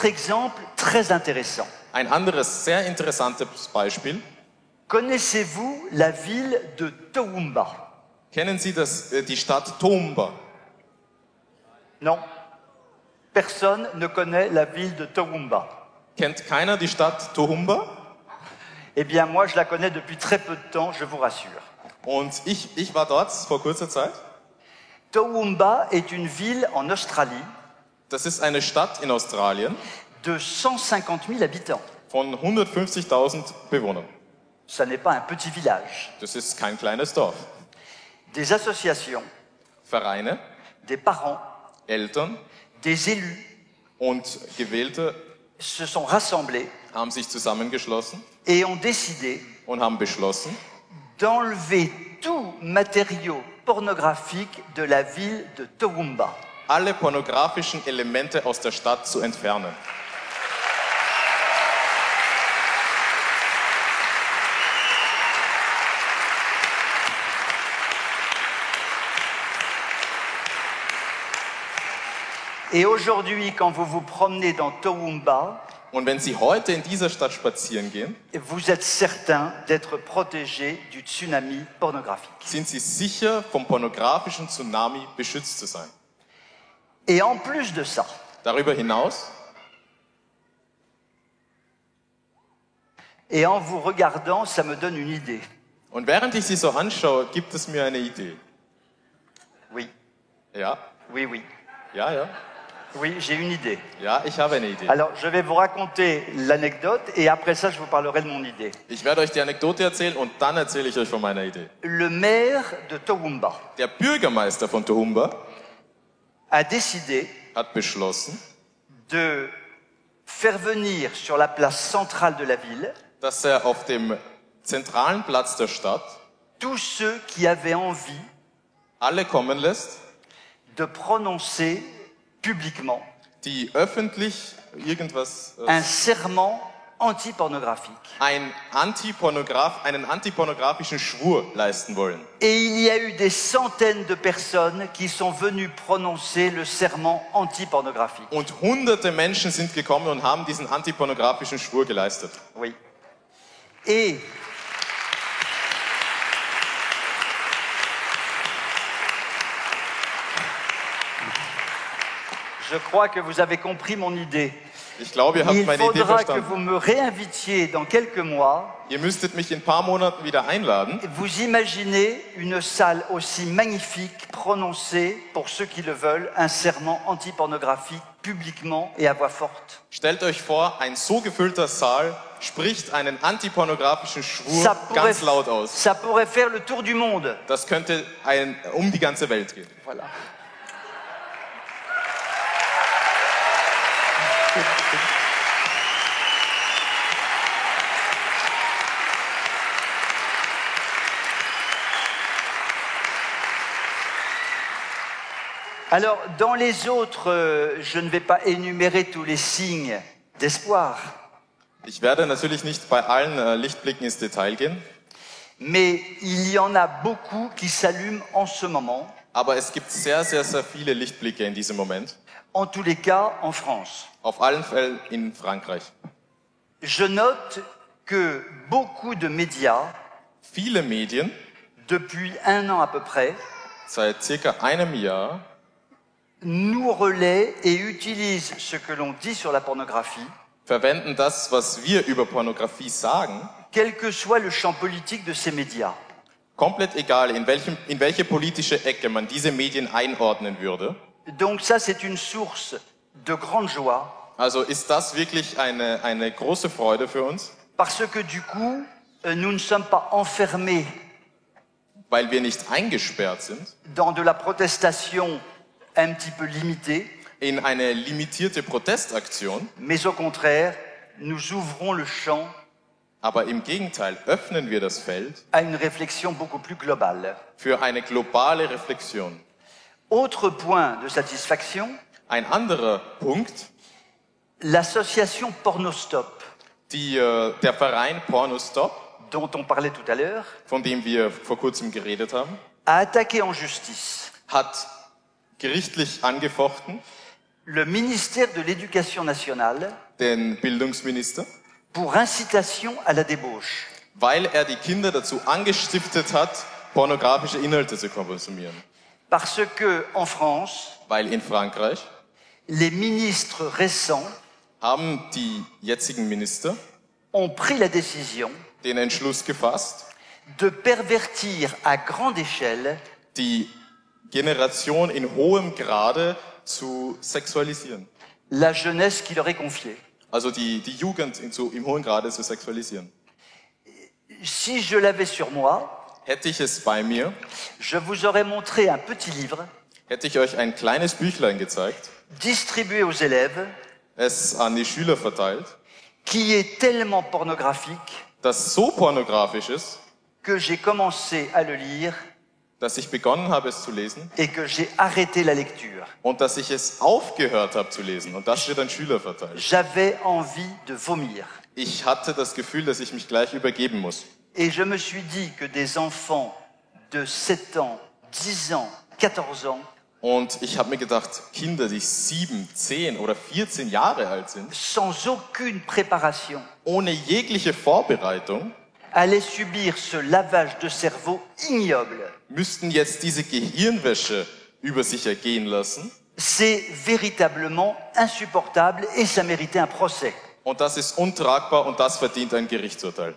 exemple très intéressant. Ein anderes sehr interessantes Beispiel. Connaissez-vous la ville de Toowoomba? Kennen Sie die Stadt Toumba? Non. Personne ne connaît la ville de Toowoomba. Kennt keiner die Stadt Toumba? Eh bien, moi, je la connais depuis très peu de temps, je vous rassure. Und ich war dort vor kurzer Zeit. Toowoomba est une ville en Australie Das ist eine Stadt in Australien de 150 000 habitants. von 150.000 Bewohnern. Ça n'est pas un petit village. Das ist kein kleines Dorf. Des associations, Vereine, des parents, Eltern des élus und Gewählte se sont rassemblés haben sich zusammengeschlossen et ont décidé und haben beschlossen, d'enlever tout matériau pornographique de la ville de Toowoomba. alle pornografischen Elemente aus der Stadt zu entfernen. Et aujourd'hui, quand vous vous promenez dans Toowoomba, Und wenn Sie heute in dieser Stadt spazieren gehen, vous êtes certain d'être protégé du tsunami pornographique. sind Sie sicher, vom pornografischen Tsunami beschützt zu sein. Et en plus de ça, Darüber hinaus, et en vous regardant, ça me donne une idée. und während ich Sie so anschaue, gibt es mir eine Idee. Oui, Ja, oui, oui. ja, Oui, j'ai une idée. ja, ich habe eine Idee. Alors, je vais vous raconter l'anecdote et après ça, je vous parlerai de mon idée. Ich werde euch die Anekdote erzählen und dann erzähle ich euch von meiner Idee. Le maire de Toowoomba Der Bürgermeister von Toumba a décidé hat beschlossen, de faire venir sur la place centrale de la ville dass auf dem zentralen Platz der Stadt tous ceux qui avaient envie alle kommen lässt, de prononcer publiquement die öffentlich irgendwas, un serment antipornographique. einen antipornografischen Schwur leisten wollen. Et il y a eu des centaines de personnes qui sont venues prononcer le serment antipornographique. Und hunderte Menschen sind gekommen und haben diesen antipornografischen Schwur geleistet. Oui. Et je crois que vous avez compris mon idée. Ich glaube, ihr habt Il meine Idee faudra que verstanden. vous me réinvitiez dans quelques mois. Ihr müsstet mich in ein paar Monaten wieder einladen. Vous imaginez une salle aussi magnifique prononcer, pour ceux qui le veulent, un serment antipornographique publiquement et à voix forte. Stellt euch vor, ein so gefüllter Saal spricht einen antipornografischen Schwur ganz laut aus. Ça pourrait faire le tour du monde. Das könnte um die ganze Welt gehen. Voilà. Alors, dans les autres, je ne vais pas énumérer tous les signes d'espoir, Ich werde natürlich nicht bei allen Lichtblicken ins Detail gehen, mais il y en a beaucoup qui s'allument en ce moment, aber es gibt sehr, sehr, sehr viele Lichtblicke in diesem Moment. en tous les cas en France. Auf allen Fällen in Frankreich. Je note que beaucoup de médias, Viele Medien, depuis 1 an à peu près, seit circa einem Jahr, nous relaient et utilisent ce que l'on dit sur la pornographie, verwenden das, was wir über Pornografie sagen, quel que soit le champ politique de ces médias. komplett egal, in welche politische Ecke man diese Medien einordnen würde. Donc ça, c'est une source de grande joie, Also ist das wirklich eine große Freude für uns, parce que du coup, nous ne sommes pas enfermés weil wir nicht eingesperrt sind dans de la protestation un petit peu limitée, in eine limitierte Protestaktion, mais au contraire, nous ouvrons le champ aber im Gegenteil öffnen wir das Feld à une réflexion beaucoup plus globale. für eine globale Reflexion. Autre point de satisfaction, Ein anderer Punkt, l'association Pornostop, der Verein Pornostop, dont on parlait tout à l'heure, von dem wir vor kurzem geredet haben, a attaqué en justice hat gerichtlich angefochten le ministère de l'Éducation nationale den Bildungsminister, pour incitation à la débauche. weil die Kinder dazu angestiftet hat, pornografische Inhalte zu konsumieren. Parce que, en France, Weil in Frankreich les ministres récents haben die jetzigen Minister ont pris la décision den Entschluss gefasst, de pervertir à grande échelle die Generation in hohem Grade zu sexualisieren. la jeunesse qui leur est confiée. Also die Jugend im hohen Grade zu sexualisieren. Si je l'avais sur moi, Hätte ich es bei mir, je vous aurais montré un petit livre hätte ich euch ein kleines Büchlein gezeigt, distribué aux élèves es an die Schüler verteilt, qui est tellement pornographique das so pornografisch ist, que j'ai commencé à le lire dass ich begonnen habe, es zu lesen et que j'ai arrêté la lecture. und dass ich es aufgehört habe zu lesen. Und das wird an Schüler verteilt. J'avais envie de vomir. Ich hatte das Gefühl, dass ich mich gleich übergeben muss. Et je me suis dit que des enfants de 7 ans, 10 ans, 14 ans, Und ich habe mir gedacht, Kinder, die 7, 10 oder 14 Jahre alt sind, sans aucune préparation, ohne jegliche Vorbereitung, allaient subir ce lavage de cerveau ignoble. müssten jetzt diese Gehirnwäsche über sich ergehen lassen. C'est véritablement insupportable et ça méritait un procès. Und das ist untragbar und das verdient ein Gerichtsurteil.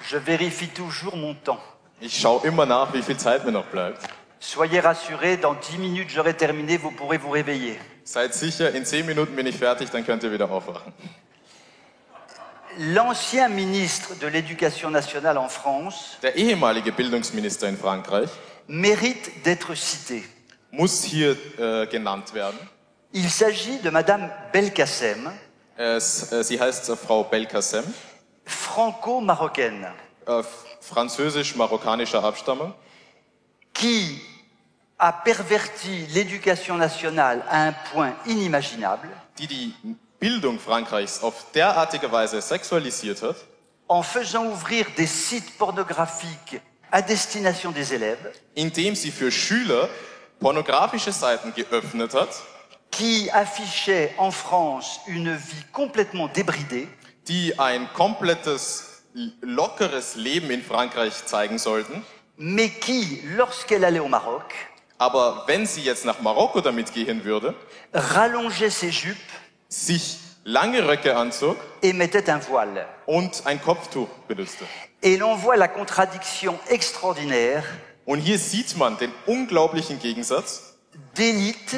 Je vérifie toujours mon temps. Ich schaue immer nach, wie viel Zeit mir noch bleibt. Soyez rassurés, dans 10 minutes j'aurai terminé, vous pourrez vous réveiller. Seid sicher, in 10 Minuten bin ich fertig, dann könnt ihr wieder aufwachen. l'ancien ministre de l'Éducation nationale en France Der ehemalige Bildungsminister in Frankreich mérite d'être cité. muss hier genannt werden. Il s'agit de Madame Belkacem, Sie heißt Frau Belkacem, franco-marocaine, französisch-marokkanischer Abstammung, qui a perverti l'éducation nationale à un point inimaginable die Bildung Frankreichs auf derartige Weise sexualisiert hat, en faisant ouvrir des sites pornographiques à destination des élèves, indem sie für Schüler pornografische Seiten geöffnet hat, qui affichaient en France une vie complètement débridée, die ein komplettes, lockeres Leben in Frankreich zeigen sollten. mais qui, lorsqu'elle allait au Maroc, Aber wenn sie jetzt nach Marokko damit gehen würde, rallongeait ses jupes sich lange Röcke anzog et mettait un voile. und ein Kopftuch benutzte. Et l'on voit la contradiction extraordinaire Und hier sieht man den unglaublichen Gegensatz d'élites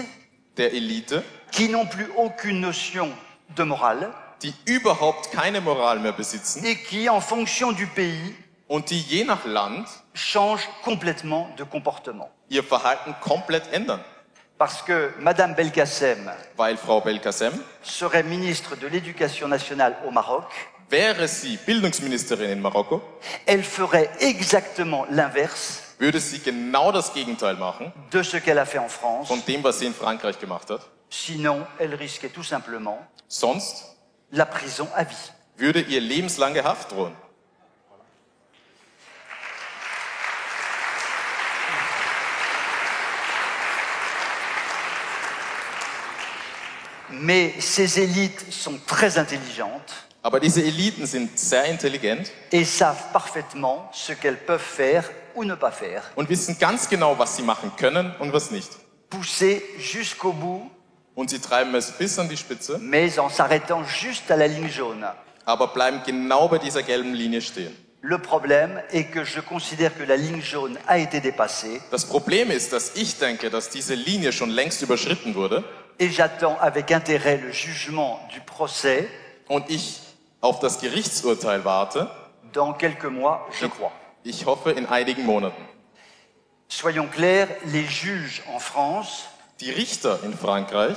der Elite, qui n'ont plus aucune notion de morale die überhaupt keine Moral mehr besitzen et qui, en fonction du pays, und die je nach Land changent complètement de comportement. ihr Verhalten komplett ändern. Parce que Madame Belkacem Weil Frau Belkacem, serait ministre de l'Éducation nationale au Maroc, wäre sie Bildungsministerin in Marokko, elle ferait exactement l'inverse würde sie genau das Gegenteil machen de ce qu'elle a fait en France. von dem, was sie in Frankreich gemacht hat. Sinon, elle risquait tout simplement Sonst la prison à vie. würde ihr lebenslange Haft drohen. Mais ces élites sont très intelligentes Aber diese Eliten sind sehr intelligent et savent parfaitement ce qu'elles peuvent faire ou ne pas faire. und wissen ganz genau, was sie machen können und was nicht. Pousser jusqu'au bout, Und sie treiben es bis an die Spitze, mais en s'arrêtant juste à la ligne jaune. aber bleiben genau bei dieser gelben Linie stehen. Le problème est que je considère que la ligne jaune a été dépassée Das Problem ist, dass ich denke, dass diese Linie schon längst überschritten wurde et j'attends avec intérêt le jugement du procès und ich auf das Gerichtsurteil warte. dans quelques mois, je crois. Ich hoffe in einigen Monaten. Soyons clairs, les juges en France Die Richter in Frankreich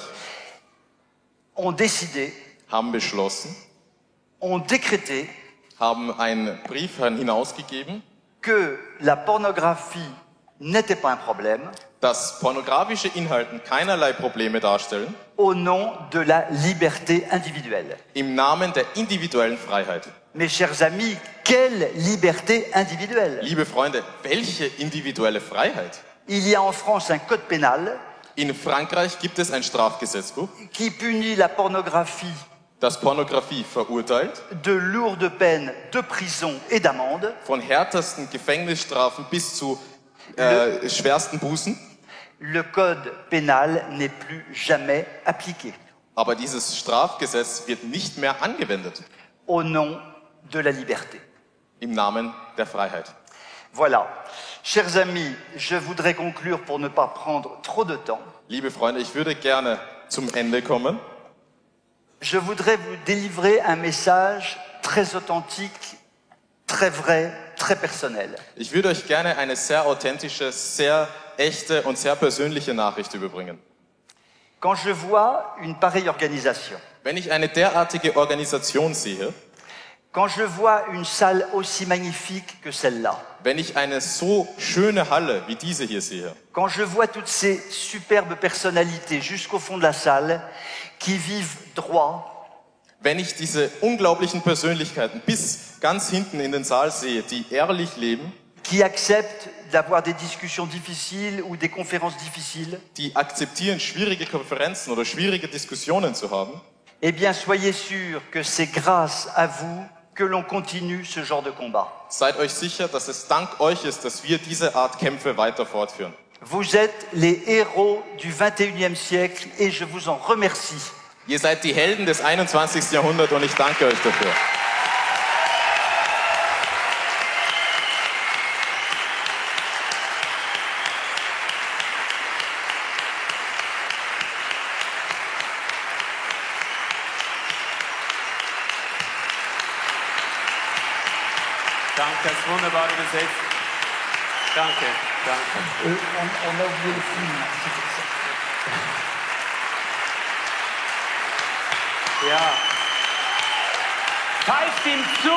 ont décidé, haben beschlossen, ont décrété haben einen Brief hinausgegeben, que la pornographie n'était pas un problème dass pornografische Inhalte keinerlei Probleme darstellen, au nom de la liberté individuelle. im Namen der individuellen Freiheit. Mes chers amis, quelle liberté individuelle! Liebe Freunde, welche individuelle Freiheit? Il y a en France un code pénal In Frankreich gibt es ein Strafgesetzbuch, qui punit la pornographie das Pornografie verurteilt, de lourdes peines de prison et d'amende. von härtesten Gefängnisstrafen bis zu schwersten Bußen. Le code pénal n'est plus jamais appliqué Aber dieses Strafgesetz wird nicht mehr angewendet au nom de la liberté. im Namen der Freiheit. Voilà. Chers amis, je voudrais conclure pour ne pas prendre trop de temps. Liebe Freunde, ich würde gerne zum Ende kommen. Je voudrais vous délivrer un message très authentique, très vrai, très personnel. Ich würde euch gerne eine sehr authentische, sehr echte und sehr persönliche Nachricht überbringen. Quand je vois une pareille organisation, Wenn ich eine derartige Organisation sehe, quand je vois une salle aussi magnifique que celle-là, wenn ich eine so schöne Halle wie diese hier sehe, quand je vois toutes ces superbes personnalités jusqu'au fond de la salle qui vivent droit, wenn ich diese unglaublichen Persönlichkeiten bis ganz hinten in den Saal sehe, die ehrlich leben, qui acceptent d'avoir des discussions difficiles ou des conférences difficiles, die akzeptieren, schwierige Konferenzen oder schwierige Diskussionen zu haben, eh bien soyez sûrs que c'est grâce à vous que l'on continue ce genre de combat. seid euch sicher, dass es dank euch ist, dass wir diese Art Kämpfe weiter fortführen. Vous êtes les héros du 21e siècle et je vous en remercie. Ihr seid die Helden des 21. Jahrhunderts und ich danke euch dafür. hast wunderbar übersetzt. Danke, danke. On a oublié le film. Ja. Pfeift ihm zu!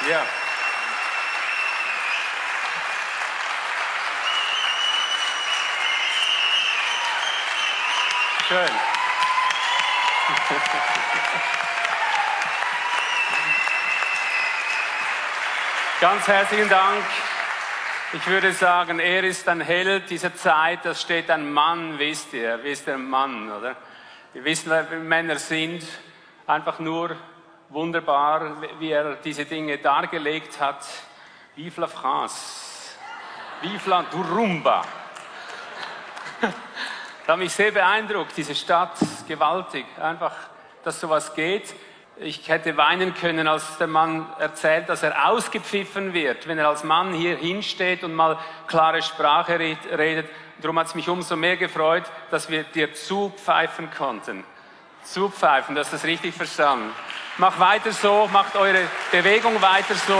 Ja. Schön. Ganz herzlichen Dank. Ich würde sagen, er ist ein Held dieser Zeit. Da steht ein Mann, wisst ihr ein Mann, oder? Wir wissen, wer Männer sind. Einfach nur wunderbar, wie er diese Dinge dargelegt hat. Vive la France. Vive la Durumba. Das hat mich sehr beeindruckt, diese Stadt, gewaltig, einfach, dass sowas geht. Ich hätte weinen können, als der Mann erzählt, dass er ausgepfiffen wird, wenn er als Mann hier hinsteht und mal klare Sprache redet. Darum hat es mich umso mehr gefreut, dass wir dir zupfeifen konnten. Zupfeifen, du hast das richtig verstanden. Macht weiter so, macht eure Bewegung weiter so.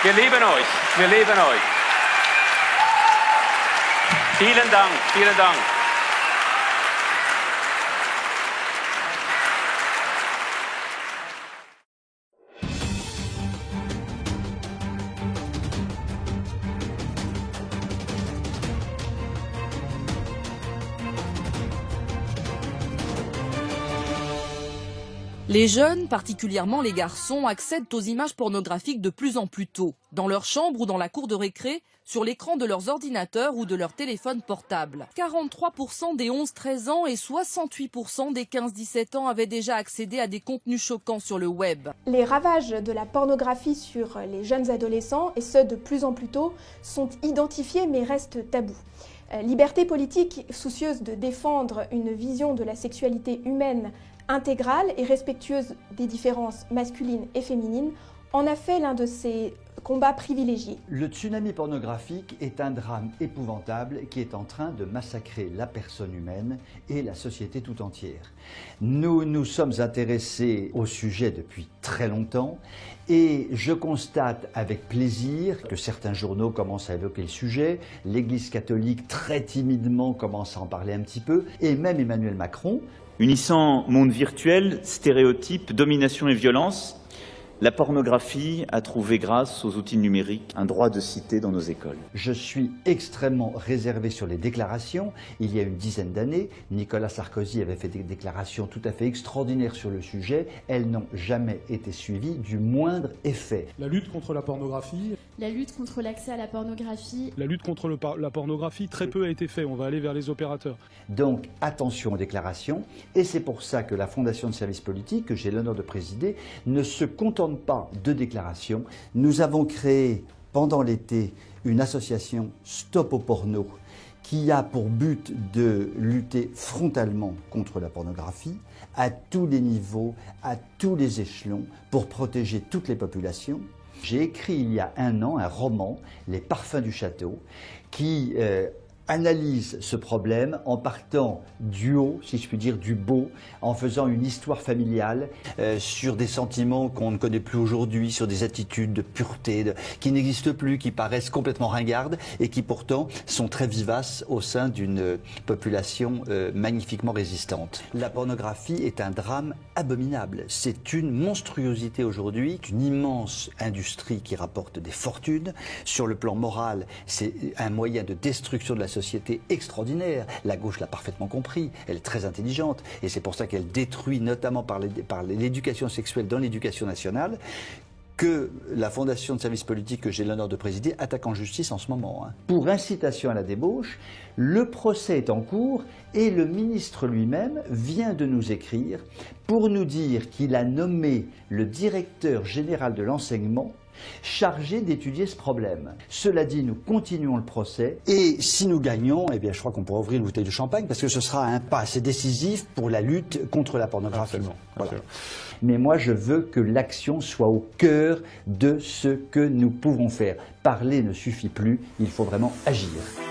Wir lieben euch, wir lieben euch. Vielen Dank, vielen Dank. Les jeunes, particulièrement les garçons, accèdent aux images pornographiques de plus en plus tôt, dans leur chambre ou dans la cour de récré, sur l'écran de leurs ordinateurs ou de leur téléphone portable. 43% des 11-13 ans et 68% des 15-17 ans avaient déjà accédé à des contenus choquants sur le web. Les ravages de la pornographie sur les jeunes adolescents, et ce de plus en plus tôt, sont identifiés mais restent tabous. Liberté politique, soucieuse de défendre une vision de la sexualité humaine intégrale et respectueuse des différences masculines et féminines, en a fait l'un de ses combats privilégiés. Le tsunami pornographique est un drame épouvantable qui est en train de massacrer la personne humaine et la société tout entière. Nous nous sommes intéressés au sujet depuis très longtemps et je constate avec plaisir que certains journaux commencent à évoquer le sujet, l'Église catholique très timidement commence à en parler un petit peu et même Emmanuel Macron. Unissant monde virtuel, stéréotypes, domination et violence, la pornographie a trouvé grâce aux outils numériques un droit de cité dans nos écoles. Je suis extrêmement réservé sur les déclarations. Il y a une dizaine d'années, Nicolas Sarkozy avait fait des déclarations tout à fait extraordinaires sur le sujet. Elles n'ont jamais été suivies du moindre effet. La lutte contre la pornographie. La lutte contre l'accès à la pornographie. La lutte contre la pornographie, très peu a été fait. On va aller vers les opérateurs. Donc attention aux déclarations. Et c'est pour ça que la Fondation de services politiques, que j'ai l'honneur de présider, ne se contente pas de déclarations. Nous avons créé pendant l'été une association Stop au porno qui a pour but de lutter frontalement contre la pornographie à tous les niveaux, à tous les échelons, pour protéger toutes les populations. J'ai écrit il y a un an un roman, Les parfums du château, qui analyse ce problème en partant du haut, si je puis dire, du beau, en faisant une histoire familiale sur des sentiments qu'on ne connaît plus aujourd'hui, sur des attitudes de pureté qui n'existent plus, qui paraissent complètement ringardes et qui pourtant sont très vivaces au sein d'une population magnifiquement résistante. La pornographie est un drame abominable. C'est une monstruosité aujourd'hui, une immense industrie qui rapporte des fortunes. Sur le plan moral, c'est un moyen de destruction de la société extraordinaire. La gauche l'a parfaitement compris, elle est très intelligente et c'est pour ça qu'elle détruit notamment par l'éducation sexuelle dans l'éducation nationale que la Fondation de services politiques que j'ai l'honneur de présider attaque en justice en ce moment. Pour incitation à la débauche, le procès est en cours et le ministre lui-même vient de nous écrire pour nous dire qu'il a nommé le directeur général de l'enseignement chargé d'étudier ce problème. Cela dit, nous continuons le procès et si nous gagnons, eh bien, je crois qu'on pourra ouvrir une bouteille de champagne parce que ce sera un pas assez décisif pour la lutte contre la pornographie. Absolument. Voilà. Mais moi, je veux que l'action soit au cœur de ce que nous pouvons faire. Parler ne suffit plus, il faut vraiment agir.